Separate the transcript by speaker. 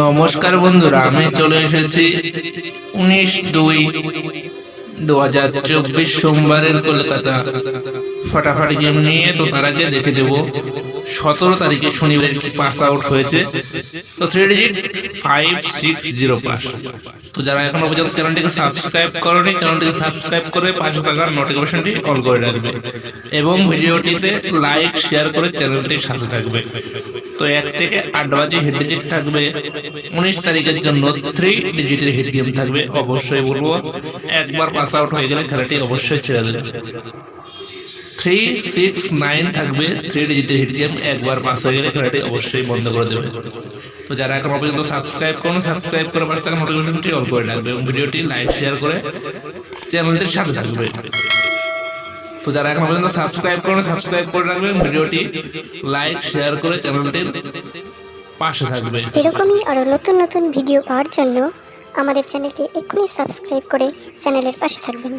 Speaker 1: নমস্কার বন্ধুরা, আমি চলে এসেছি 19/2/2024 সোমবারের কলকাতা ফাটাফাট গেম নিয়ে। তো তার আগে দেখে দেব 17 তারিখে শনিবার একটি পাস আউট হয়েছে। তো 3 ডিজিট 560 পাস। তো যারা এখনো পর্যন্ত চ্যানেলটিকে সাবস্ক্রাইব করেনি, চ্যানেলটিকে সাবস্ক্রাইব করে পাশে থাকার নোটিফিকেশনটি অন করে রাখবে এবং ভিডিওটিতে লাইক শেয়ার করে চ্যানেলটির সাথে থাকবে। তো 1 থেকে 8 বাজে হিট ডিজিট থাকবে 19 তারিখের জন্য। 3 ডিজিটের হিট গেম থাকবে। অবশ্যই বলবো, একবার পাস আউট হয়ে গেলে খেলাটি অবশ্যই ছেড়ে দেবে। 369 থাকবে 3 ডিজিটের হিট গেম। একবার পাস হয়ে গেলে খেলাটি অবশ্যই বন্ধ করে দেবে। তো যারা এখনো পর্যন্ত সাবস্ক্রাইব করুন, সাবস্ক্রাইব করে পাশে থাকা নোটিফিকেশনটি অন করে রাখবে এবং ভিডিওটি লাইক শেয়ার করে চ্যানেলটির সাথে থাকবে। তো যারা এখনো পর্যন্ত সাবস্ক্রাইব করুন, সাবস্ক্রাইব করে রাখবে এবং ভিডিওটি লাইক শেয়ার করে চ্যানেলটির পাশে থাকবে।
Speaker 2: এরকমই আরো নতুন নতুন ভিডিও পাওয়ার জন্য আমাদের চ্যানেলকে এক্ষুনি সাবস্ক্রাইব করে চ্যানেলের পাশে থাকবেন।